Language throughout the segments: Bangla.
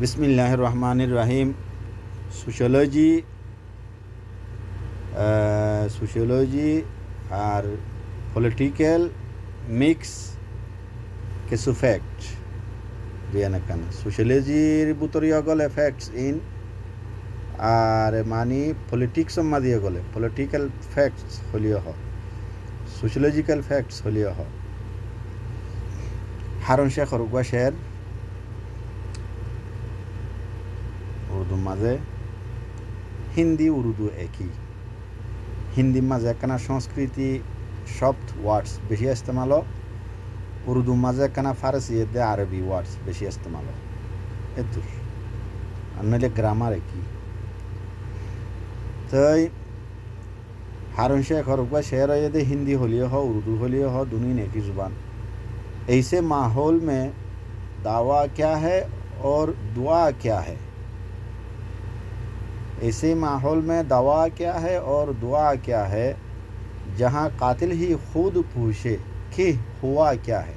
বিসমিল্লাহির রহমানির রহিম। সোশিওলজি সোশিওলজি আর পলিটিক্যাল মিক্স কিছু ফ্যাক্ট রিয়ানা কান সোশিওলজির বুতরিয়া গলে ফ্যাক্টস ইন আর মানি পলিটিক্স মাদিয়ে গলে পলিটিক্যাল ফ্যাক্টস হলিও হ সোশিওলজিক্যাল ফ্যাক্টস হলিও হ হারুন শেখ হরুগাশের উর্দু মাঝে হিন্দি উর্দু একই হিন্দি মাঝে একখানা সংস্কৃতি সফট ওয়ার্ডস বেশি ইস্তেমাল উর্দু মাঝে একখানা ফারসি এতে আরবি ওয়ার্ডস বেশি ইস্তেমাল এতুর আর নইলে গ্রামার একই তাই हारून शेख हरुकबा शहर ये हिंदी होलियो हो उर्दू होलियो हो दुनी ने की ज़ुबान ऐसे माहौल में दावा क्या है और दुआ क्या है ऐसे माहौल में दावा क्या है और दुआ क्या है जहाँ कातिल ही खुद पूछे कि हुआ क्या है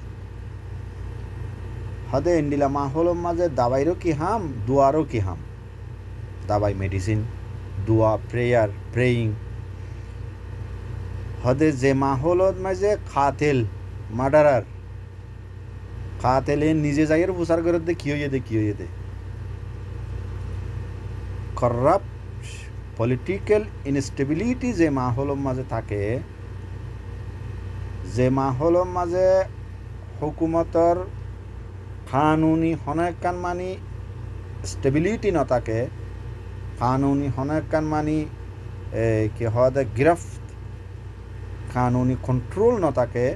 हदे इंडिला माहौल माजे दावाइरो की हम दुआरो की हम दावाई मेडिसिन दुआ प्रेयर प्रेइंग हदे जे माहौल माजे कातिल मार्डरार कातिल निजे जाइर फुसार कर दे कियो ये दे करप्ट पलिटिकल इनस्टेबिलिटी जे माहौल माजे थाके जे माहौल माजे हुकूमतर कानूनी हनेकान मानी स्टेबिलिटी न थाके कानूनी हनेकान मानी कि हदे गिरफ्त कानूनी कंट्रोल न थाके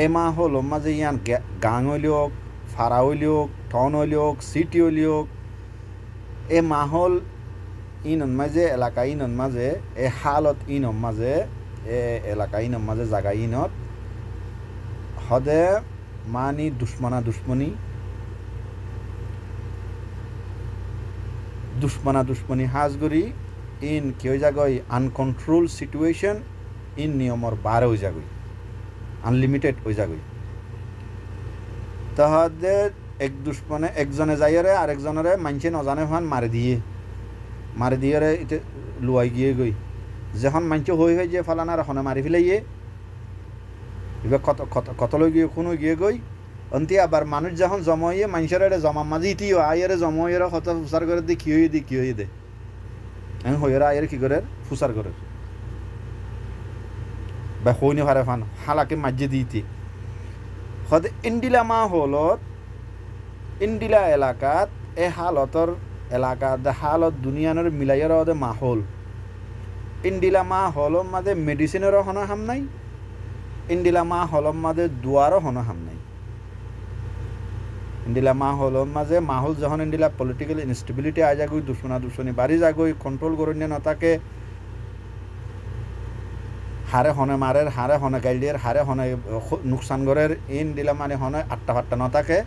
ए माहौल माजे यान गांग हलियोक फारा हलियोक टाउन हलियोक सिटी हलियोक ए माहौल इन माजे एलाका इन माजे ए हालत इन माजे ए एलाका इन माजे जागा इनत हदे मानी दुश्मना दुश्मनी हाजगुरी इन क्यों जागोई अनकंट्रोल सिचुएशन इन नियमर बार हो जागोई अनलिमिटेड हो जागोई तहदे एक दुश्मने एक जने जाइरे और एक जनरे मानछे न जाने फान मार दिए रे इते लुआई गिए गई जखन मानछे होई जे फालाना रखने मारि फेलाइए एबे कत लई गिए खुनो गिए गई अंति आबार मानुष जखन जमाइए मानछेरे जमा माजी इतियो आइरे जमाइरे कत फुसार करे दे कियो दे एन होइरा आइरे की करे फुसार करे বা হইনি ফারে ফান হালাকে মাঝে দিতে হদ ইন্ডিলা মাহলত ইন্ডিলা এলাকাত এ হালতর এলাকা দে হালত দুনিয়ানোর মিলাইয়ের ওদে মাহল ইন্ডিলা মাহল মাদে মেডিসিনেরও হন হাম নাই ইন্ডিলা মাহল মাদে দুয়ারও হন হাম নাই ইন্ডিলা মাহল মাঝে মাহল যখন ইন্ডিলা পলিটিক্যাল ইনস্টেবিলিটি আই যাগই দুশ্মনী বাড়ি যাগই কন্ট্রোল করুন না তাকে हारे हने मारेर हारे हने गाइलियर हारे हने नुकसान गरेर इन दिला माने हने आट्टा फाट्टा न थाके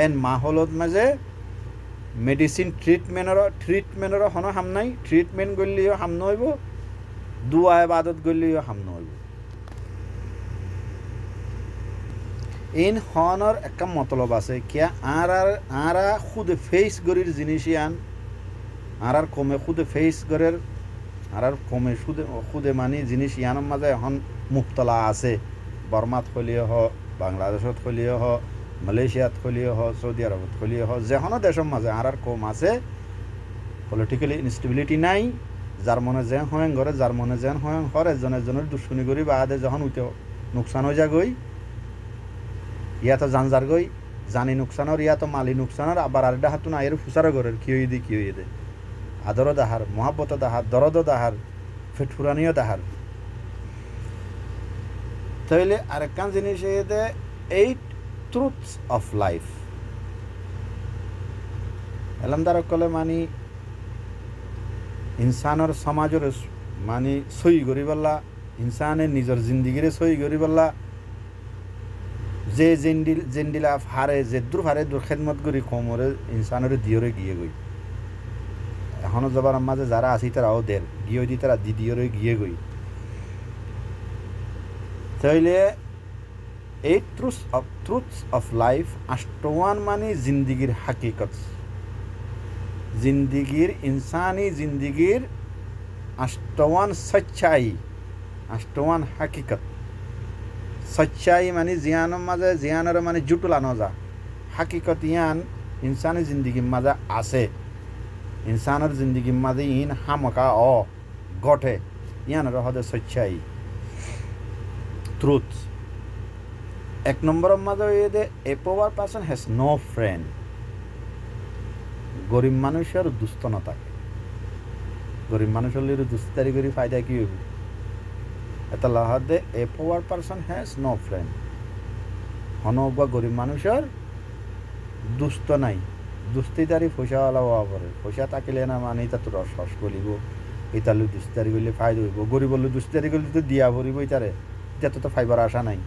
एन माहौलत माजे मेडिसिन ट्रिटमेंटर हने हाम नाई ट्रिटमेंट गलियो हाम नइबो दुआ इबादत गलियो हाम नइबो इन हनर एक मतलब आछे क्या आरा खुद फेस गरिर जिनिसियान आरार कमे खुद फेस गरेर আর কমে খুদে মানি জিনিস ইয়ানোর মাঝে এখন মুক্তলা আছে বর্মাত খলিয়ে হ বাংলাদেশত খলিয়ে হ মালয়েশিয়াত খলিয়ে হ সৌদি আরবত খলিয়ে হ যেখানো দেশের মাঝে আর কম আছে পলিটিক্যালি ইনস্টেবিলিটি নাই যার মনে যেন হয়ং করে যার মনে যেন হয়ং হর একজনের দুশ্মনী করি বা আদে যখন উঠে নুকসান হয়ে যাগই ইয়া তো জানজার গই জানি নুকসানর ইয়া তো মালি নুকসানর আবার আরেকটা হাতুন আয়ের ফুসারো করের কি হয়ে দে आदर दाहार मोहब्बत दाहार दरद दाहार फेटफुरानियो दाहार ताइले आरेकान जिनिस एदे 8 ट्रुथ्स अफ लाइफ एलमदार कले मानी इंसानर समाजर मानी सही करि बल्ला इंसाने निजर जिंदगीरे सही करि बल्ला जे जेंडिला फारे जेद्दुर फारे दुर खेदमत करि कमरे इंसानरे दियरे गिये गई এখনো যাবার মাঝে যারা আছি তারাও দের গিয়ে দি তারা দিদিওরে গিয়ে গই তাইলে 8 ট্রুথস অফ লাইফ আষ্টওয়ান মানে জিন্দিগির হাকিকত জিন্দিগির ইনসানি জিন্দিগির আষ্টওয়ান সচ্চাই আষ্টওয়ান হাকিকত সচ্চাই মানে জিয়ানোর মাঝে জিয়ানোর মানে জুটুলানো যা হাকিকত ইয়ান ইনসানি জিন্দিগির মাঝে আছে ইনসানের জিন্দিগির মাঝে ইন হামকা ঘটে ইয়ানোর হদে সচ্চাই ট্রুথ এক নম্বরের মাঝে এদে a power person has no friend গরিব মানুষের দুস্থ না থাকে গরিব মানুষের লিরে দুস্তারি করি ফায়দা কি হইব এটা লাহাদে a power person has no friend হনবা গরিব মানুষের দুস্থ নাই দুস্তিদারি পয়সাওয়ালা হওয়া পরে পয়সা থাকিলে না মানে এটা তো রস বলিব ইতালু দুস্তারি করলে ফায়দা হইব গরিব দুস্তারি করলে তো দিয়া ভরিব ইতারে এটা তো ফাইবার আশা নাই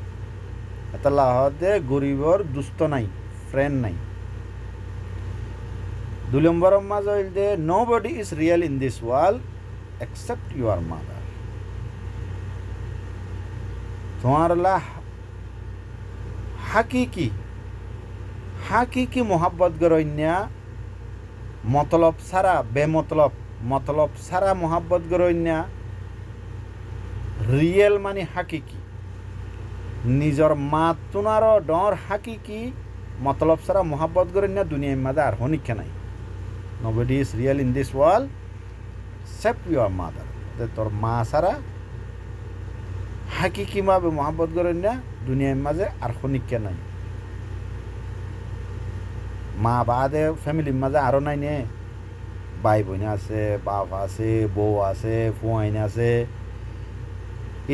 এটা লাহাদে গরিবর দুস্থ নাই ফ্রেন্ড নাই 2 নম্বরের মাঝে হইলে nobody is real in this world except your mother তোমার হাকিকি মোহাব্বত গরইন্যা মতলব সারা মতলব সারা মোহাব্বত গরইন্যা রিয়েল মানে হাকিকি নিজর মা তুনার ডর হাকিকি মতলব সারা মোহাব্বত গরইন্যা দুনিয়ার মাঝে আর হনিক্ষা নাই nobody is real in this world except your mother তোর মা সারা হাকিকি ভাবে মোহাব্বত করেন না দুনিয়ার মাঝে আর খনিকা নাই মা বাদে ফ্যামিলির মাঝে আরো নাই নে ভাই বোন আছে বাপ আছে বউ আছে ফুয়াইন আছে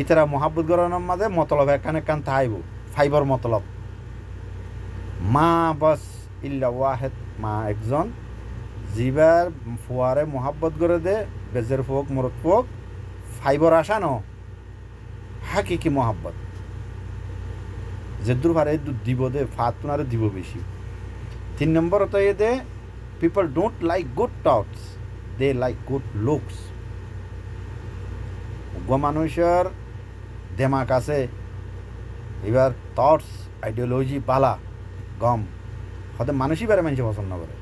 ইতারা মোহাব্বত করানোর মাঝে মতলব এখানে কান থাইব ফাইবার মতলব মা বাস ইল্লা ওয়াহেদ মা একজন জিবার ফুয়ারে মোহাব্বত করে দে বেজের ফোক মরত ফোক ফাইবার আসা ন হাকিকি মোহাব্বত যেদুর ভারে দিব দে ফাতুনারে দিব বেশি 3 নম্বর তো এ they people don't like good talks they like good looks মানুষের দেমাক আছে এবার থটস আইডিওলজি পালা গম হয়তো মানুষই বেড়ে মানুষ পছন্দ করে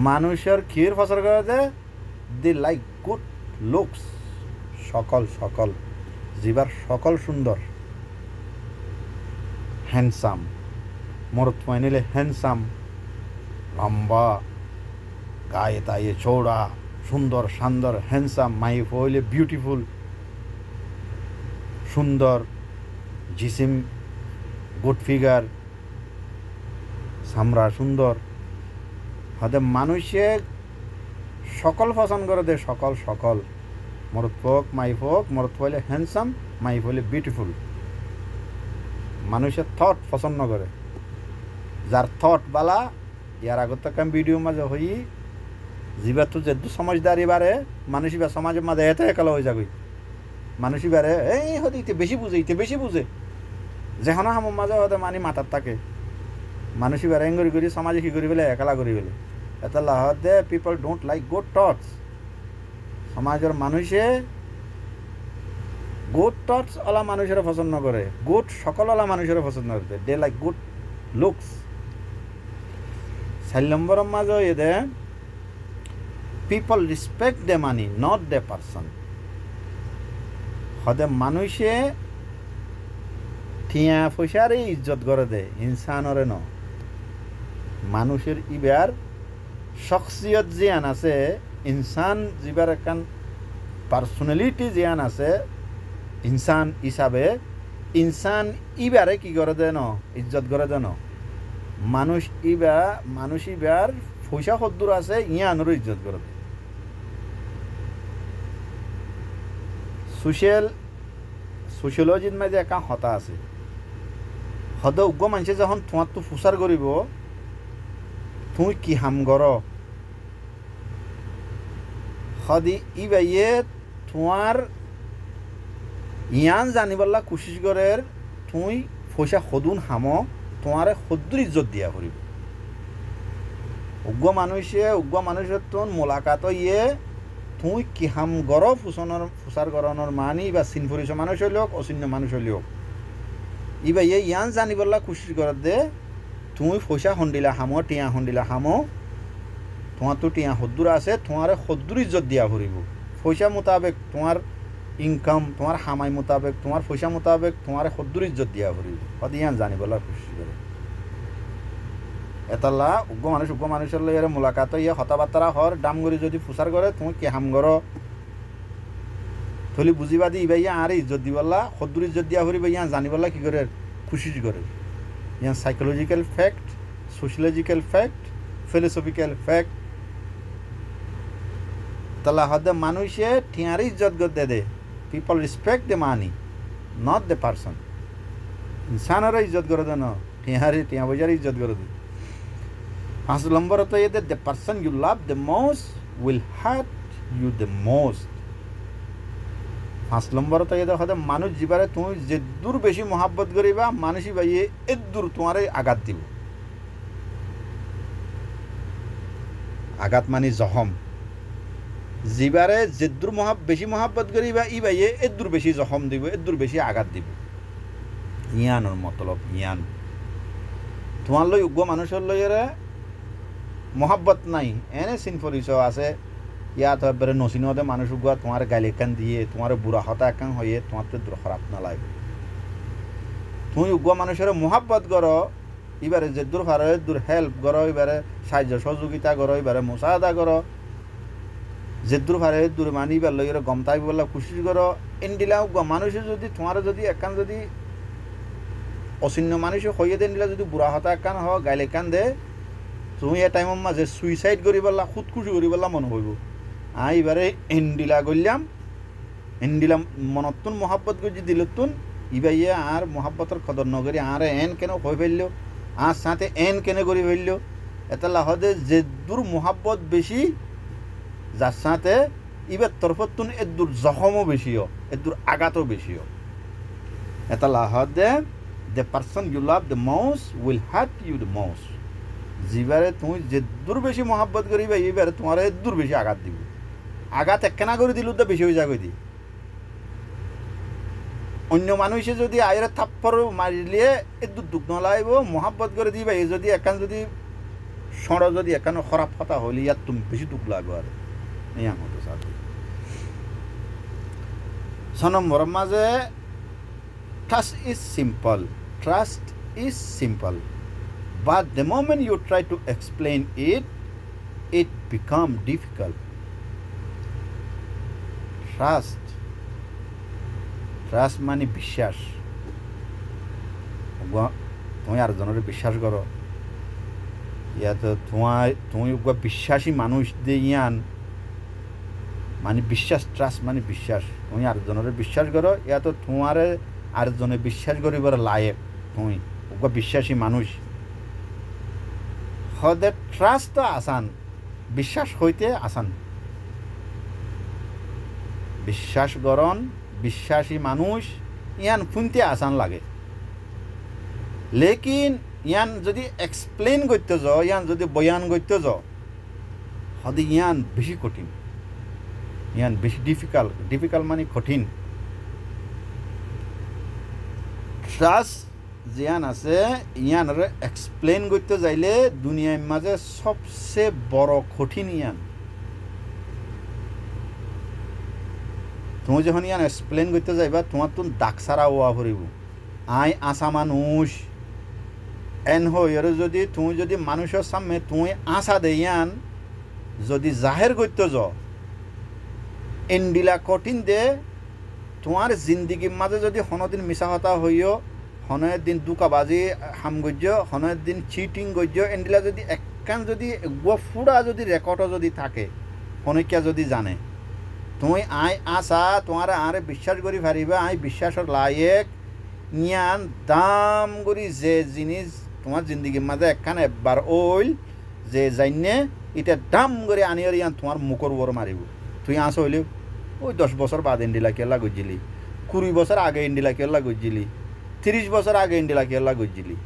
মানুষের ক্ষীর ফসল করে দে দে লাইক গুড লুকস সকল জীবার সকল সুন্দর হ্যান্ডসাম মরত নিলে হ্যান্ডসাম লম্বা গায়ে তাইয়ে চৌড়া সুন্দর শান্দর হ্যান্ডসাম মাইফ হইলে বিউটিফুল সুন্দর জিসিম গুড ফিগার সামরা সুন্দর হতে মানুষে সকল পছন্দ করে দে সকল মরত ফোক মাইফ হোক মরত হইলে হ্যান্ডসাম মাইফ হইলে বিউটিফুল মানুষের থট পছন্দ করে যার থট বালা ইয়ার আগত আমি ভিডিও মাঝে হই যিবা তো যেহেতু সমঝদারি বারে মানুষ বা সমাজের মাঝে এতে একালা হয়ে যাবি মানুষ বারে এই হতে ইতে বেশি বুঝে যেখন আমার মাঝে হতে মানি মাথার থাকে মানুষ বারে এঙ্গরি করি সমাজে কি করি বলে একালা করি বলে এটা লাহতে people don't like good thoughts সমাজের মানুষে গুড থটস ওলা মানুষের পছন্দ করে গুড সকল ওলা মানুষের পছন্দ করতে দে লাইক গুড লুকস 4 নম্বরের মাঝে এদে people respect the money not the person হদে মানুষে ঠিয়া পয়সারই ইজ্জত করে দে ইনসানরে ন মানুষের ইবার শখসিয়ত জিয়ান আছে ইনসান যিবার একান পার্সোনালিটি জিয়ান আছে ইনসান হিসাবে ইনসান ইবারে কি করে দে ন ইজ্জত করে দে ন মানুষ ইবার পয়সা কদ্দুর আছে ইয়ানোর ইজ্জত করে দে সোশিয়োলজির মাঝে একা হতা আছে হদ উগ্র মানুষে যখন তোমার তো ফুসার করিব তুই কি হাম গর হদি ইবাইয়ে তোমার ইয়ান জানিবল্লা কোশিশ করে তুই পয়সা সদুন হাম তোমারে সদ্দুর ইজ্জত দিয়া করিব উগ্র মানুষের তোর মোলাকাত ইয়ে তুই কি হাম গর ফুসার গরণর মানি বা চিনফুরিছ মানুষ হইল হোক অচিন্য মানুষ হইল হোক ইবা ইয়ান জানিবল্লা কোশিশ করে দে তুই পয়সা সন্দিলা হামো টিয়া সন্দিলা হামো তোমার তো টিয়া সদ্দুর আছে তোমার সদ্দুর ইজ্জত দিয়া ফুরিব পয়সা মোতাবেক তোমার ইনকাম তোমার হামাই মোতাবেক তোমার পয়সা মোতাবেক তোমার সদ্দুর ইজ্জত দিয়া ফুরিব সদিয়ান জানিবলা খুশি করে এতাল্লা উগ্র মানুষের লই মোলাকাত ইয়ে কথাবার্তা হর দাম করে যদি ফুসার করে তুমি কি হাম করো থলি বুঝিবা দি ইবাইয়া আর ইজ্জত দিবল্লা সদ্দুর ইজ্জত দিয়া ফুরিব ইয়া জানিবল্লা কি করে খুশি করে ইয়া psychological fact sociological fact philosophical fact তাহলে হদে মানুষে ঠিয়ার ইজ্জত করতে they people respect the money not the person ইনসানেরও ইজ্জত করে দে না টিয়া বজার ইজ্জত করে দে 5 নম্বর তো এদের the person you love the most will hurt you the most 5 নম্বর তো এদের হদে মানুষ জীবারে তুমি যে দূর বেশি মহাব্বত করিবা মানুষই বাইয়ে এর দূর তোমার আঘাত দিব আঘাত মানে জখম জিবারে যেদুর বেশি মহাব্বত করিবা ই বাইয়ে এদুর বেশি জখম দিব এদুর বেশি আঘাত দিব ইয়ানোর মতলব ইয়ান তোমার লই উগ্র মানুষের লইয়েরে মহাব্বত নাই এনে চিন পরিচয় আছে ইয়াত এবারে নচিনতে মানুষ উগুয়া তোমার গালি একান দিয়ে তোমার বুড়া হতা একান হয়ে তোমার তো দূর খারাপ না লাগে তুমি উগ্র মানুষের মহাব্বত করো এবারে যে দূর ফারে দূর হেল্প করো এবারে সাহায্য সহযোগিতা করো এবারে মোসাদা করো যে দূর ফারে দূর মানি বা লইয়ের গমতাই বললা খুশি করো এনডিলা উগ্র মানুষে যদি তোমার যদি একান যদি অচিহ্ন মানুষ হইয়ে দেন দিলা যদি বুড়া হতা একান হ গাইলে একান দে তুমি এ টাইমের মাঝে সুইসাইড করি পেলা খুদকুশি করি পেলা মনে হইব এবারে এন্ডিলা করলাম এন্ডিলা মনতুন মহাব্বত গজি দিলতুন ইবাইয়ে আর মহাব্বতর কদর নগরী আর এন কেন হয়ে ফেললো আর সাথে এন কেন করে ফেললো এটা লাহদে যে দূর মহাব্বত বেশি যার সাথে ইবার তরফতুন এর দূর জখমও বেশিও এর দূর আঘাতও বেশিও এটা লাহদে the person you love the most will hurt you the most যেবারে তুমি যে দূর বেশি মহাব্বত করিবা এইবারে তোমার এর দূর বেশি আঘাত দিব আঘাত একখানা করে দিল তো বেশি হয়ে যাবে দি অন্য মানুষে যদি আয়ের থাপ্পর মারিলে এর দূর দুঃখ নলাইব মহাব্বত করে দিবা এই যদি একান যদি সড় যদি একান খারাপ কথা হলে ইয়ার তুমি বেশি দুঃখ লাগবে আর ইয়াং হতো সাথে 6 নম্বর মাঝে trust is simple but the moment you try to explain it become difficult. Trust মানে বিশ্বাস তুমি আর জনের বিশ্বাস করো ইয়াতে তুমি বিশ্বাসী মানুষ দিয়ে ইয়ান মানে বিশ্বাস ট্রাস্ট মানে বিশ্বাস তুমি আর জনের বিশ্বাস করো ইয়া তো তোমার আর জনে বিশ্বাস করিবার লায়ক তুমি বিশ্বাসী মানুষ হদে ট্রাস্ট তো আসান বিশ্বাস হইতে আসান বিশ্বাস গরণ বিশ্বাসী মানুষ ইয়ান শুনতে আসান লাগে লেকিন ইয়ান যদি এক্সপ্লেন করতে যাও ইয়ান যদি বয়ান করতে যাও হদে ইয়ান বেশি কঠিন ইয়ান বেশি ডিফিকাল্ট মানে কঠিন ট্রাস্ট জিয়ান আছে ইয়ানরে এক্সপ্লেন করতে যাইলে দুনিয়ার মাঝে সবচেয়ে বড় কঠিন ইয়ান তুমি যখন ইয়ান এক্সপ্লেন করতে যাইবা তোমার তো দাগ সারা হওয়া ভরিব আসা মানুষ এন হইরে যদি তুমি যদি মানুষের সামনে তুমি আশা দে ইয়ান যদি জাহের করতে যাও এন্ডিলা কঠিন দে তোমার জিন্দিগির মাঝে যদি হনদিন মিছা হতা হইও হনের দিন দুকাবাজি হাম গজ্য হনের দিন চিটিং গজ্য এন্ডিলা যদি একখান যদি ফুড়া যদি রেকর্ডও যদি থাকে হনকিয়া যদি জানে তুমি আসা তোমার আরে বিশ্বাস করি পারিবা বিশ্বাসের লায়েক নিয়ান দাম করি যে জিনিস তোমার জিন্দিগির মাঝে একখান একবার ওইল যে জাইনে এটা দাম করে আনিয়ার ইয়ান তোমার মুখর উপর মারিব তুই আস হইলে ওই 10 বছর বাদ এন্ডিলা কেলা গজ্জিলি 20 বছর আগে এন্ডিলা কেলা গজ্জিলি 30 বছর আগে এন্ডিলা কেলা গজ্জিলি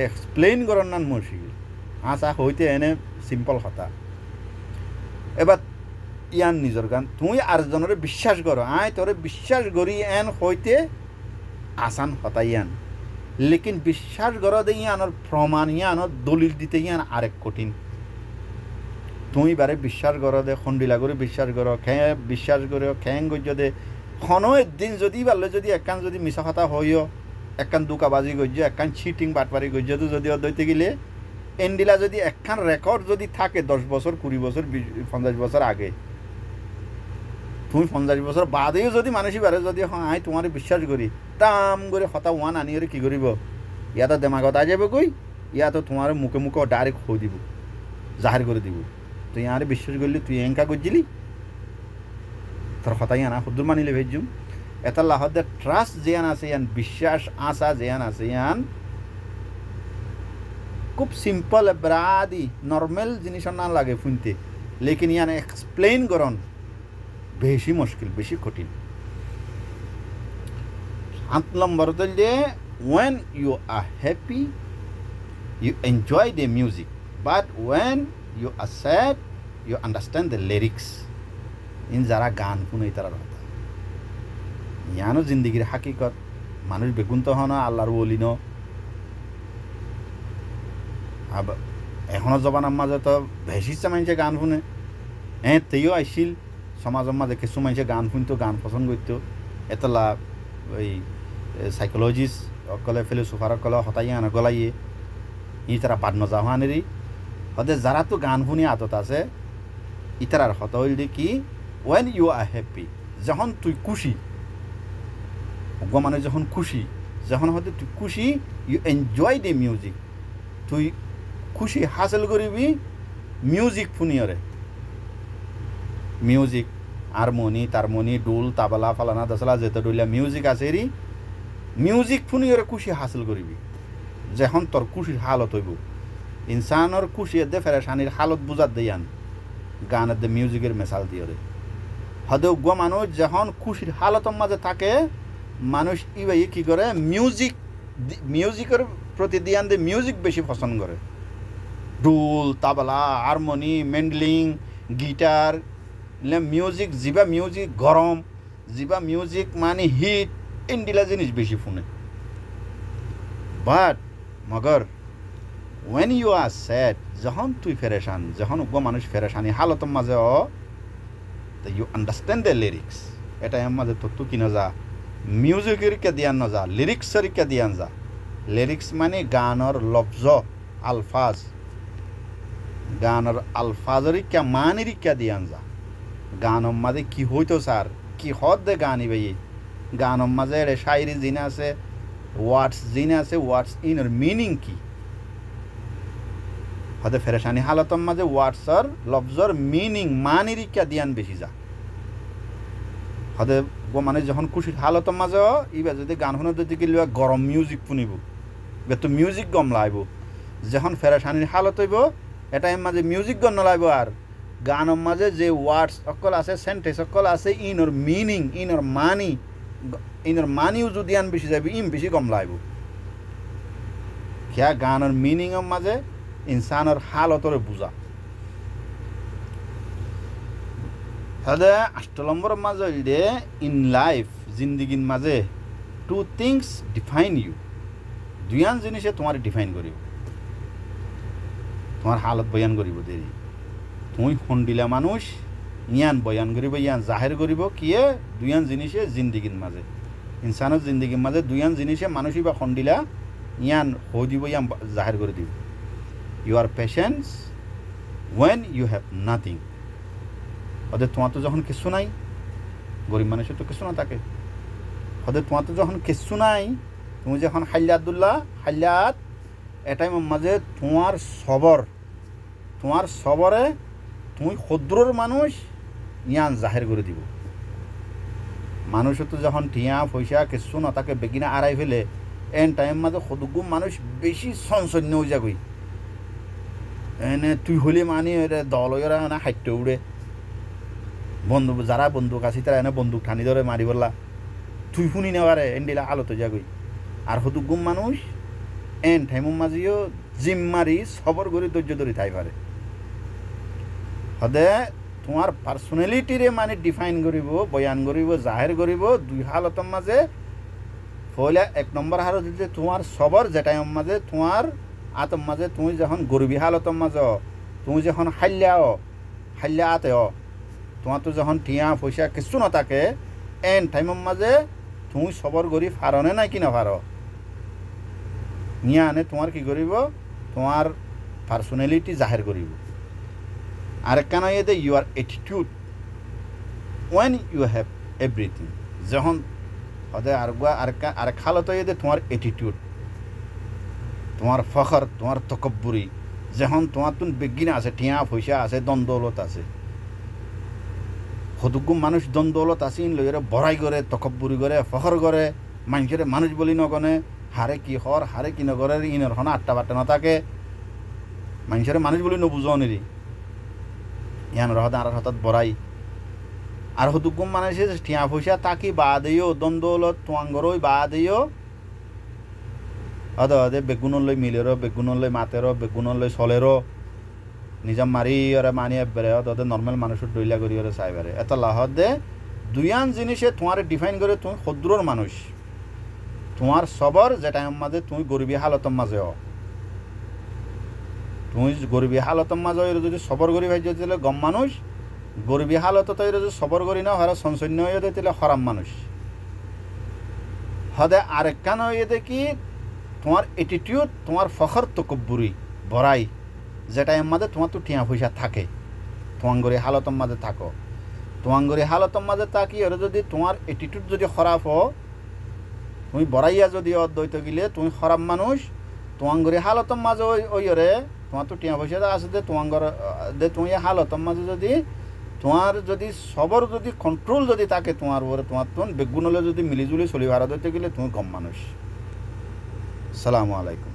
এক্সপ্লেন করার নান মুশকিল আসা হইতে এনে সিম্পল কথা এবার ইয়ান নিজের গান তুই আরেকজনের বিশ্বাস করো তোরে বিশ্বাস করি এন হইতে আসান হতা ইয়ান লেকিন বিশ্বাস করা দিয়ে ইয়ানোর প্রমাণ ইয়ানোর দলিল দিতে ইয়ান আরেক কঠিন তুমি বারে বিশ্বাস করো দে খন্ডিলা করে বিশ্বাস করো বিশ্বাস করো খ্যাং গজ্য দে খনো একদিন যদি পারলে যদি একখান যদি মিছা কথা হইও একখান দুকাবাজি গজ্য একখান চিটিং বাটপারি গজ্য তো যদি অদ্বৈতে গেলে এন্ডিলা যদি একখান রেকর্ড যদি থাকে 10 বছর 20 বছর 50 বছর আগে তুমি 50 বছর বাদেও যদি মানুষই বারে যদি আই তোমার বিশ্বাস করি তাম করে হতা ওয়ান আনি কি করিব ইয়াতে দেমাগত আ যাবে কই ইয়াতো তোমার মুখে মুখে ডাইরেক্ট হই দিব জাহির করে দিব তুই আরে বিশ্বাস করলি তুই এঙ্কা করছিলি তোর হতাই আনা হুদ্দুর মানিলে ভেজুম এটা লাহদ ট্রাস্ট যেয়ান আছে ইয়ান বিশ্বাস আশা যেয়ান আছে ইয়ান খুব সিম্পল ব্রাদি নর্মাল জিনিস না লাগে শুনতে লেকিন ইয়ান এক্সপ্লেইন করন বেশি মুশকিল বেশি কঠিন 7 নম্বর যে when you are happy you enjoy the music but when you are sad you understand the lyrics in যারা গান শুনে তারা কথা ইয়ানো জিন্দগির হাকিকত মানুষ বেগুন তো হন আল্লাহর ওলি ন এখনো জবানার মাঝে তো বেশি মানুষে গান শুনে তেও আইছিল সমাজের মাঝে কিছু মানুষে গান শুনতো গান পছন্দ করতো এতলা ওই সাইকোলজিস্ট অকলে ফিলোসফার অকলে হতাই আনা গলাইয়ে ই তারা বাদ নজা হানেরি হতে যারা তো গান শুনি আদত আছে ইতারার হত হইল কি ওয়েন ইউ আর হ্যাপি যখন তুই খুশি মানে যখন খুশি যখন হতে তুই খুশি ইউ এনজয় দ্য মিউজিক তুই খুশি হাসিল করিবি মিউজিক শুনিয়রে মিউজিক হারমোনি তারমোনি ডোল তাবলা ফালানা দশলা যেতে ডুলিয়া মিউজিক আছে রি মিউজিক শুনিয়রে খুশি হাসিল করিবি যখন তোর খুশির হালত হইব ইনসানোর খুশি দে ফেরেশানির হালত বুঝাত দেয়ান গানের দে মিউজিকের মেসাল দিয়রে হদে উগ্র মানুষ যখন খুশির হালতের মাঝে থাকে মানুষ ইবাই কি করে মিউজিকের প্রতি দিয়ান দে মিউজিক বেশি পছন্দ করে ডোল তাবলা হারমোনি মেন্ডলিং গিটার মিউজিক যিবা মিউজিক গরম যিবা মিউজিক মানে হিট ইন্ডিলা জিনিস বেশি শুনে but Magar when you R sad যখন তুই ফেরেশান যখন উগ্র মানুষ ফেরেশানি হালতের মাঝে ইউ আন্ডারস্ট্যান্ড দ্য লিরিক্স এটা এর মাঝে তো তুই কিনা যা মিউজিকের কে দিয়ান না যা লিরিক্সের কে দিয়ান যা লিরিক্স মানে গানের লফজ আলফাজ গানের আলফাজের কে মানের কে দিয়ান যা গানের মাঝে কি হইতো স্যার কি হদ দে গানি ভাই গানের মাঝে এর শায়রি জিনে আছে ওয়ার্ডস জিনে আছে ওয়ার্ডস ইনার মিনিং কি হতে ফেরেশানি হালতর মাঝে ওয়ার্ডসর লফজর মিনিং মানিরিকা দিয়ান বেশি যা হতে মানে যখন খুশির হালতর মাঝে ইবা যদি গান শুনে যদি কি গরম মিউজিক শুনিব এবার তো মিউজিক গম লাইব যখন ফেরেশানির হালত হইব এটা মাঝে মিউজিক গম নলাইব আর গানের মাঝে যে ওয়ার্ডস অকল আছে সেন্টেন্স অকল আছে ইনর মিনিং ইনর মানিও যদি আন বেশি যাবি বেশি গম লাইব খেয়া গানের মিনিংয়ের মাঝে ইনসানের হালতরে বুঝা তাহলে 8 নম্বরের মাঝে হইলে ইন লাইফ জিন্দিগির মাঝে 2 থিংস ডিফাইন ইউ দুইয়ান জিনিসে তোমার ডিফাইন করিব তোমার হালত বয়ান করিব দেরি তুমি খন্ডিলা মানুষ ইয়ান বয়ান করিব ইয়ান জাহের করিব কিয়ে দুইয়ান জিনিসে জিন্দিগির মাঝে ইনসানের জিন্দিগির মাঝে দুইয়ান জিনিসে মানুষই বা খন্ডিলা ইয়ান হই দিব ইয়ান জাহের করে দিব your patience when you have nothing ওদের তোমার তো যখন কিছু নাই গরিব মানুষের তো কিছু না থাকে ওদের তোমার তো যখন কিছু নাই তুমি যখন হাইলাত এটাই মাঝে তোমার সবরে তুমি ক্ষুদ্রর মানুষ ইয়ান জাহের করে দিব মানুষের তো যখন টিয়া পয়সা কিছু না তাকে বেগিনা আড়াই ফেলে এন টাইম মাঝে সদুগুম মানুষ বেশি সঞ্চন্য হয়ে যাবই এনে তুই হলে মানে দলরা না হাইটে উড়ে যারা বন্দুক আছে তারা এনে বন্দুক ঠানি ধরে মারি বললা তুই শুনি নেওয়ারে এন্ডিলা আলোতে যাগই আর সদুগুম মানুষ এন টাইমর মাঝিও জিম মারি সবর করে ধৈর্য ধরে থাই পারে সদে তোমার পার্সোনালিটিরে মানে ডিফাইন করিব বয়ান করিব জাহের করিব দুই হালতের মাঝে পয়লা 1 নম্বর হালত যে তোমার সবর যেটাইম মাঝে তোমার আতম মাঝে তুমি যখন গরিবী হালতর মাঝে তুমি যখন হাইলাও হাল্লা আতে তোমার তো যখন টিয়া পয়সা কিছু না থাকে এন টাইমের মাঝে তুমি সবর করি ফারনে নাই কিনা ফার নিয়ে আনে তোমার কি করিব তোমার পার্সোনালিটি জাহের করিব আরেকখানা ইয়ে your attitude when you have everything যখন ওদের আরেক হালত ইয়ে তোমার অ্যাটিটিউড তোমার ফখর তোমার তকব্বুরি যখন তোমার তুন বেগিন আছে টিয়া পয়সা আছে দ্বন্দ্বলত আছে সদুগুম মানুষ দ্বন্দ্বলত আছে ইন লইরে বড়াই করে তকব্বুরি করে ফখর করে মানুষের মানুষ বলি নগনে হারে কি হর হারে কি নগরের ইনের হন আটটা বাট্টা না থাকে মানুষের মানুষ বলি নবুঝো নিরি ইয়ান রহদ আর হঠাৎ বড়াই আর সদুগুম মানুষের টিয়া পয়সা তাকি বাদেও দ্বন্দ্বলত তোয়াঙ্গরই বাদেও অদে বেগুনলৈ মিলেরো বেগুনলৈ মাতেরো বেগুনলৈ চলেরো নিজম মারি ওরা মানিয়ে বেড়ে অদে নর্মাল মানুষের ডইলা করি ওরা চাই বেড়ে এত লাহত দে দুইয়ান জিনিসে তোমার ডিফাইন করে তুমি ক্ষুদ্রর মানুষ তোমার সবর যে টাইম মাঝে তুমি গরিবী হালতর মাঝে তুমি গরিবী হালতর মাঝে যদি সবর গরিব হয়ে যেতে গম মানুষ গরিবী হালত তো যদি সবর করি না হারা সঞ্চন্য হয়ে যেতে হরাম মানুষ হদে আরেকখান হয়ে দেখি তোমার অ্যাটিটিউড তোমার ফখর তকব্বুরি বড়াই যেটা এর মাঝে তোমার তো টিয়া পয়সা থাকে তোমাঙ্গরি হালতর মাঝে থাকো তোমাঙ্গরি হালতর মাঝে থাকি ওরা যদি তোমার অ্যাটিটিউড যদি খারাপ হো তুমি বড়াইয়া যদি অদ্বৈত গেলে তুমি খারাপ মানুষ তোমাঙ্গরি হালতর মাঝে ওই ওরে তোমার তো টিয়া পয়সা আছে যে তোমাঙ্গর দে তুমি হালতর মাঝে যদি তোমার যদি সবর যদি কন্ট্রোল যদি থাকে তোমার উপরে তোমার তো বেগুন হলে যদি মিলিজুলি চলি ভাড়া দিতে গেলে তুমি কম মানুষ। আসসালামু আলাইকুম।